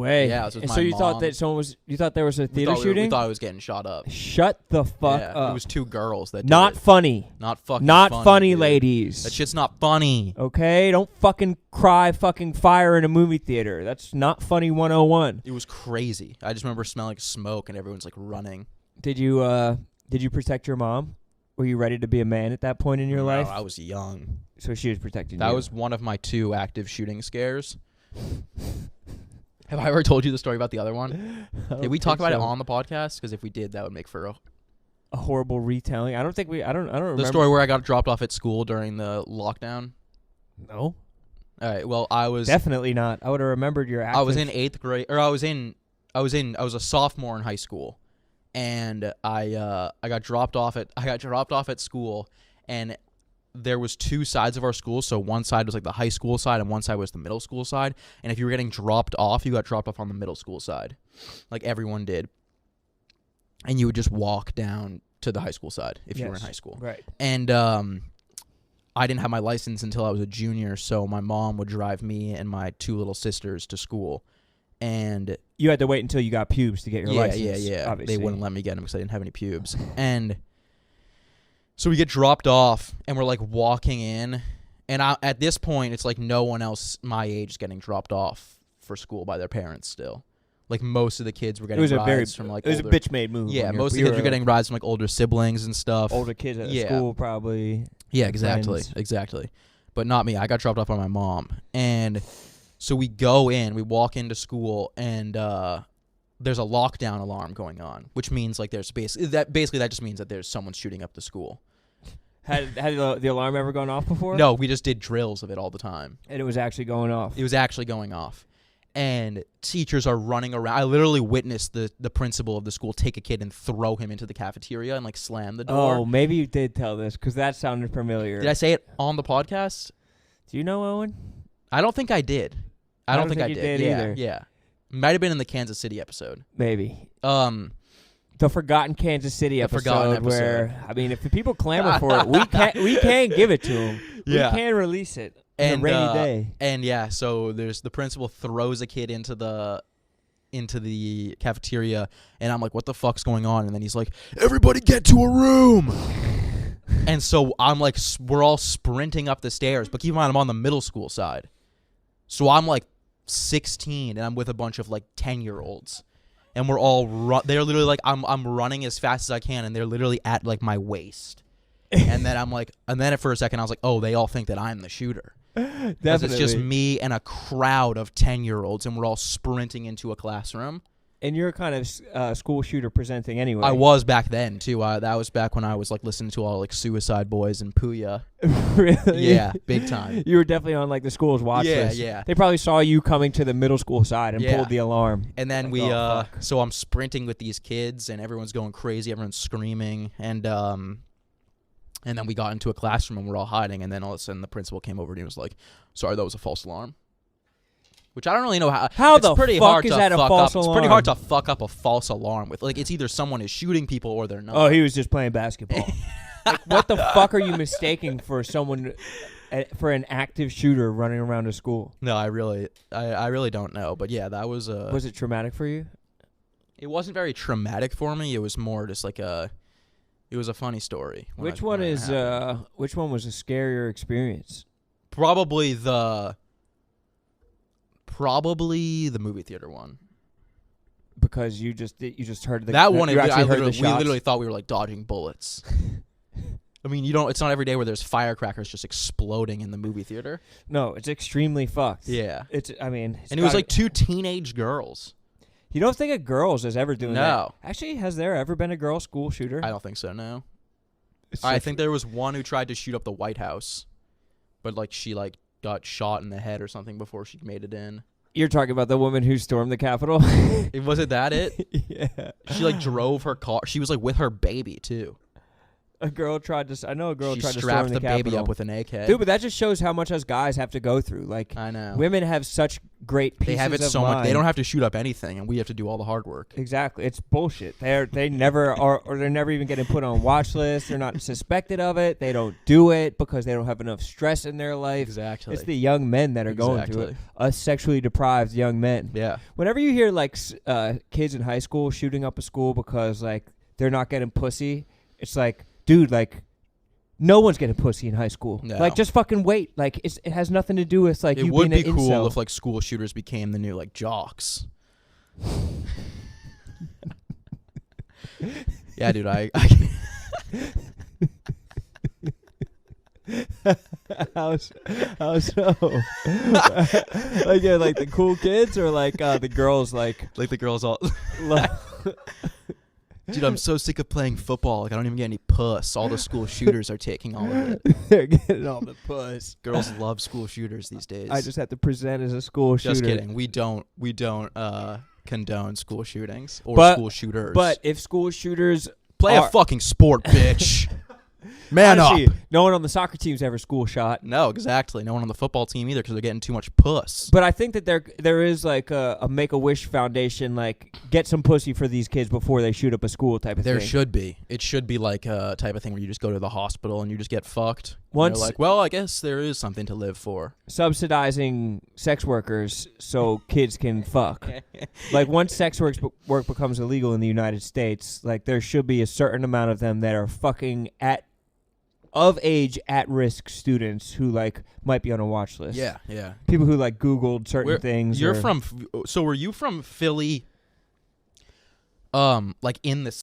way. Yeah, it was with and my so you mom. thought that someone was? You thought there was a theater shooting? We thought it was getting shot up. Shut the fuck Yeah, up. it was 2 girls that did Not it. funny. Not fucking Not funny, dude. ladies. That shit's not funny. Okay, don't fucking cry fucking fire in a movie theater. That's not funny 101. It was crazy. I just remember smelling smoke and everyone's like running. Did you protect your mom? Were you ready to be a man at that point in your life? I was young. So she was protecting you. That was one of my 2 active shooting scares. Have I ever told you the story about the other one? Did we talk about it on the podcast? Because if we did, that would make for a horrible retelling. I don't remember. The story where I got dropped off at school during the lockdown. No. All right. Well, I was Definitely not. I would have remembered your active. I was in 8th grade, or I was a sophomore in high school, and I got dropped off at school, and there was 2 sides of our school. So one side was like the high school side, and one side was the middle school side. And if you were getting dropped off, you got dropped off on the middle school side, like everyone did. And you would just walk down to the high school side if you were in high school. Right. And I didn't have my license until I was a junior, so my mom would drive me and my 2 little sisters to school. And you had to wait until you got pubes to get your license. Yeah. Obviously. They wouldn't let me get them because I didn't have any pubes. And so we get dropped off, and we're like walking in. And at this point, it's like no one else my age is getting dropped off for school by their parents still. Like most of the kids were getting rides from like it was older, a bitch-made move. Yeah, most of the kids were getting rides from like older siblings and stuff. Older kids at school probably. Yeah, exactly. Friends. Exactly. But not me. I got dropped off by my mom. And so we walk into school, and there's a lockdown alarm going on, which means like there's that just means that there's someone shooting up the school. Had the alarm ever gone off before? No, we just did drills of it all the time. And it was actually going off. It was actually going off. And teachers are running around. I literally witnessed the principal of the school take a kid and throw him into the cafeteria and like slam the door. Oh, maybe you did tell this because that sounded familiar. Did I say it on the podcast? Do you know Owen? I don't think I did. I don't think I did. Either. Yeah. Might have been in the Kansas City episode. Maybe. The forgotten Kansas City episode. Where I mean, if the people clamor for it, we can give it to them. Yeah. We can release it. And a rainy day. And yeah, so there's the principal throws a kid into the cafeteria, and I'm like, what the fuck's going on? And then he's like, everybody get to a room. And so I'm like, we're all sprinting up the stairs, but keep in mind I'm on the middle school side. So I'm like 16 and I'm with a bunch of like 10-year-olds. And we're all they're literally like I'm running as fast as I can, and they're literally at like my waist. And then I'm like, and then for a second I was like, oh, they all think that I'm the shooter. Because it's just me and a crowd of 10-year-olds, and we're all sprinting into a classroom. And you're kind of school shooter presenting anyway. I was back then too. That was back when I was like listening to all like Suicide Boys and Puya. Really? Yeah, big time. You were definitely on like the school's watch list. Yeah. They probably saw you coming to the middle school side and pulled the alarm. And then like, so I'm sprinting with these kids, and everyone's going crazy. Everyone's screaming, and then we got into a classroom, and we're all hiding. And then all of a sudden, the principal came over and he was like, "Sorry, that was a false alarm." Which I don't really know how. It's the pretty fuck hard is that a false alarm? It's pretty hard to fuck up a false alarm with. Like, it's either someone is shooting people or they're not. Oh, he was just playing basketball. Like, what the fuck are you mistaking for someone, for an active shooter running around a school? No, I really don't know. But yeah, that was a. Was it traumatic for you? It wasn't very traumatic for me. It was more just like a. It was a funny story. Which one was a scarier experience? Probably the movie theater one. Because you just heard that one. We literally thought we were like dodging bullets. I mean, it's not every day where there's firecrackers just exploding in the movie theater. No, it's extremely fucked. Yeah. And it was like 2 teenage girls. You don't think a girls is ever doing that? No. Actually, has there ever been a girl school shooter? I don't think so, no. I think there was one who tried to shoot up the White House, but like she like got shot in the head or something before she made it in. You're talking about the woman who stormed the Capitol? Was it that it? Yeah. She like drove her car. She was like with her baby too. A girl tried to. I know a girl She tried to strapped storm the baby Capitol. up with an AK. Dude, but that just shows how much us guys have to go through. Like, I know. women have such great pieces They have it of so much. They mind. don't have to shoot up anything, and we have to do all the hard work. Exactly, it's bullshit. They never are, or they're never even getting put on watch lists. They're not suspected of it. They don't do it because they don't have enough stress in their life. Exactly. It's the young men that are going through it. Us sexually deprived young men. Yeah. Whenever you hear like kids in high school shooting up a school because like they're not getting pussy, it's like, dude, like. No one's getting pussy in high school. No. Like, just fucking wait. Like, it has nothing to do with like It you would being be an cool incel. if like school shooters became the new like jocks. Yeah, dude. I How so? Like, yeah, like the cool kids or like the girls like like the girls all. lo- Dude, I'm so sick of playing football. Like I don't even get any puss. All the school shooters are taking all of it. they're getting all the puss. Girls love school shooters these days. I just have to present as a school shooter. Just kidding. We don't condone school shootings or But- school shooters. But if school shooters play are- a fucking sport, bitch. Man Honestly, up. no one on the soccer team's ever school shot. No, exactly. No one on the football team either because they're getting too much puss. But I think that there is like a Make-A-Wish Foundation, like get some pussy for these kids before they shoot up a school type of There thing. should be. It should be like a type of thing where you just go to the hospital and you just get fucked. Once- You're like, well, I guess there is something to live for. Subsidizing sex workers so kids can fuck. Like once sex work becomes illegal in the United States, like there should be a certain amount of them that are fucking of age at-risk students who like might be on a watch list. Yeah, yeah. People who like Googled certain things. You're from. So were you from Philly? Like in the